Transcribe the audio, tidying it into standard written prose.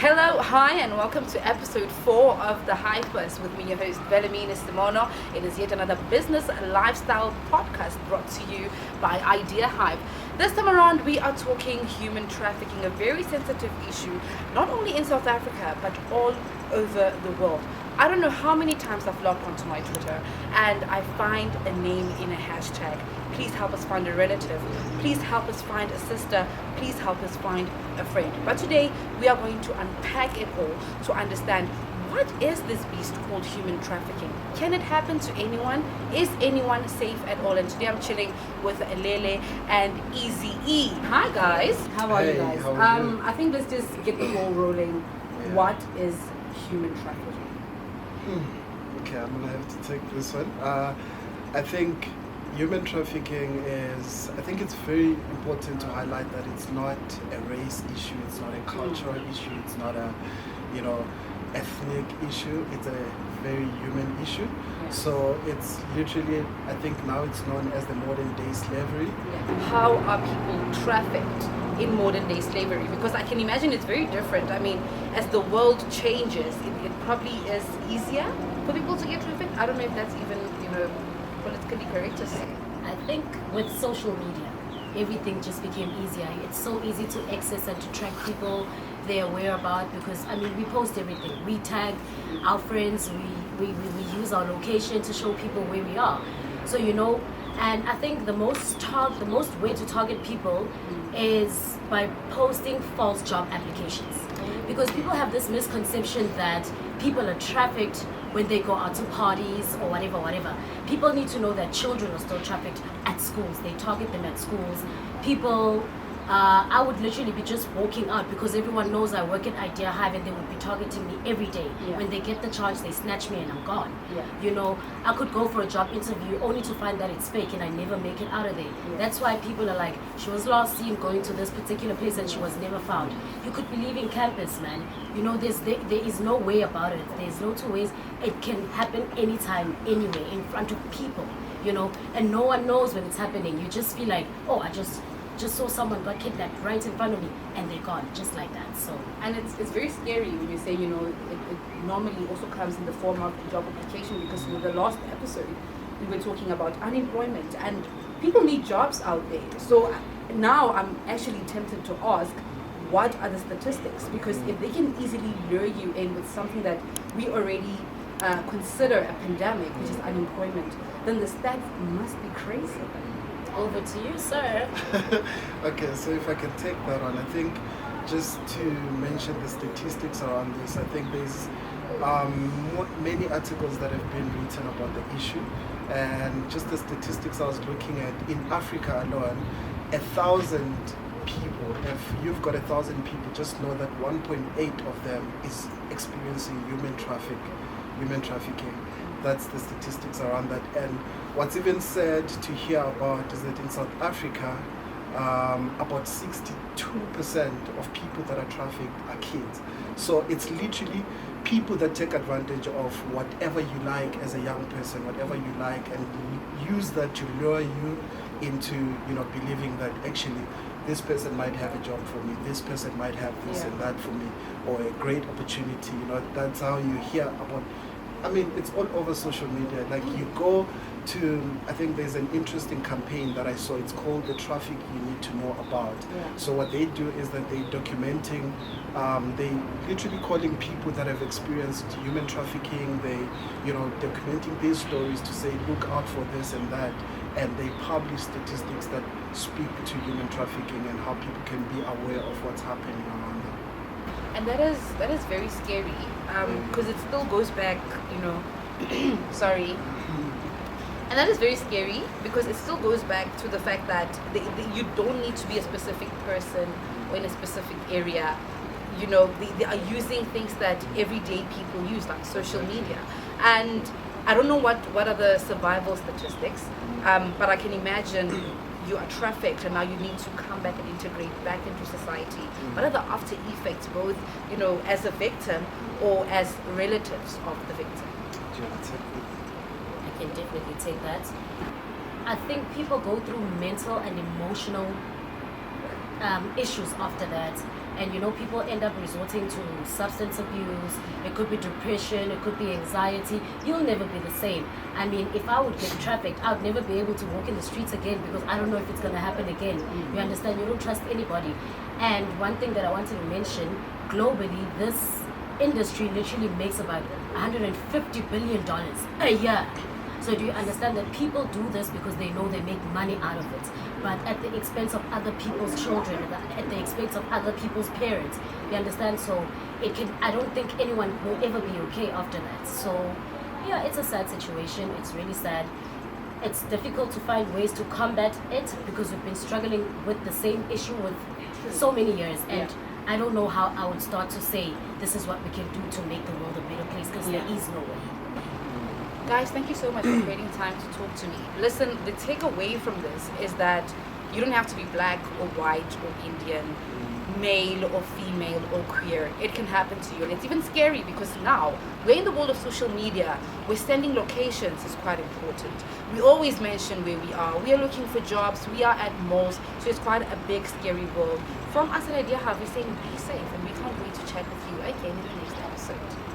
Hello, hi, and welcome to episode 4 of the Hive with me, your host, Bellamine Simono. It is yet another business and lifestyle podcast brought to you by Idea Hive. This time around, we are talking human trafficking, a very sensitive issue, not only in South Africa, but all over the world. I don't know how many times I've logged onto my Twitter and I find a name in a hashtag. Please help us find a relative. Please help us find a sister. Please help us find a friend. But today we are going to unpack it all to understand what is this beast called human trafficking? Can it happen to anyone? Is anyone safe at all? And today I'm chilling with Lele and Easy E. Hi guys. How are you guys? How are you? I think let's just get the ball rolling. Yeah. What is human trafficking? Okay, I'm gonna have to take this one. I think human trafficking I think it's very important to highlight that it's not a race issue, it's not a cultural issue, it's not a, ethnic issue, it's a very human issue. Yeah. So it's literally, I think now it's known as the modern day slavery. How are people trafficked in modern day slavery? Because I can imagine it's very different. I mean, as the world changes, it probably is easier for people to get trafficked. I don't know if that's even, politically correct to say. I think with social media, everything just became easier. It's so easy to access and to track people, their whereabouts, because we post everything. We tag our friends, we use our location to show people where we are. So and I think the most way to target people is by posting false job applications. Because people have this misconception that people are trafficked when they go out to parties or whatever. People need to know that children are still trafficked at schools. They target them at schools. People, I would literally be just walking out because everyone knows I work at Idea Hive and they would be targeting me every day. Yeah. When they get the chance, they snatch me and I'm gone. Yeah. I could go for a job interview only to find that it's fake and I never make it out of there. Yeah. That's why people are like, she was last seen going to this particular place and she was never found. You could be leaving campus, man. There is no way about it. There's no two ways. It can happen anytime, anywhere, in front of people, and no one knows when it's happening. You just feel like, oh, I just saw someone got kidnapped right in front of me and they're gone, just like that. So, and it's very scary when you say, it normally also comes in the form of job application, because in the last episode we were talking about unemployment and people need jobs out there. So now I'm actually tempted to ask, what are the statistics? Because if they can easily lure you in with something that we already consider a pandemic, which is unemployment, then the stats must be crazy. over to you, sir. Okay, so if I can take that on, I think just to mention the statistics around this, I think there's many articles that have been written about the issue, and just the statistics I was looking at, in Africa alone, 1,000 people, if you've got 1,000 people, just know that 1.8 of them is experiencing human trafficking. That's the statistics around that. And what's even sad to hear about is that in South Africa, about 62% of people that are trafficked are kids. So it's literally people that take advantage of whatever you like as a young person, whatever you like, and use that to lure you into, believing that actually this person might have a job for me, this person might have this and that for me, or a great opportunity. That's how you hear about. It's all over social media. Like you go to, I think there's an interesting campaign that I saw. It's called The Traffic You Need to Know About. Yeah. So what they do is that they're documenting, they literally calling people that have experienced human trafficking. They, documenting their stories to say, look out for this and that. And they publish statistics that speak to human trafficking and how people can be aware of what's happening around them. And that is very scary, because it still goes back, sorry. And that is very scary because it still goes back to the fact that you don't need to be a specific person or in a specific area. They are using things that everyday people use, like social media. And I don't know what are the survival statistics, but I can imagine you are trafficked and now you need to come back and integrate back into society. What are the after effects, both as a victim or as relatives of the victim? Do you want to take it? I can definitely take that. I think people go through mental and emotional issues after that. And people end up resorting to substance abuse. It could be depression, it could be anxiety. You'll never be the same. I mean, if I would get trafficked, I would never be able to walk in the streets again, because I don't know if it's going to happen again. You understand? You don't trust anybody. And one thing that I wanted to mention, globally, this industry literally makes about $150 billion a year. So do you understand that people do this because they know they make money out of it, but at the expense of other people's children, at the expense of other people's parents? You understand? So I don't think anyone will ever be okay after that. So yeah, it's a sad situation. It's really sad. It's difficult to find ways to combat it, because we've been struggling with the same issue with so many years, and I don't know how I would start to say this is what we can do to make the world a better place, because there is no way. Guys, thank you so much for creating time to talk to me. Listen, the takeaway from this is that you don't have to be black or white or Indian, male or female or queer. It can happen to you. And it's even scary because now we're in the world of social media where sending locations is quite important. We always mention where we are. We are looking for jobs. We are at malls. So it's quite a big, scary world. From us at Idea Hive, we're saying be safe, and we can't wait to chat with you again in the next episode.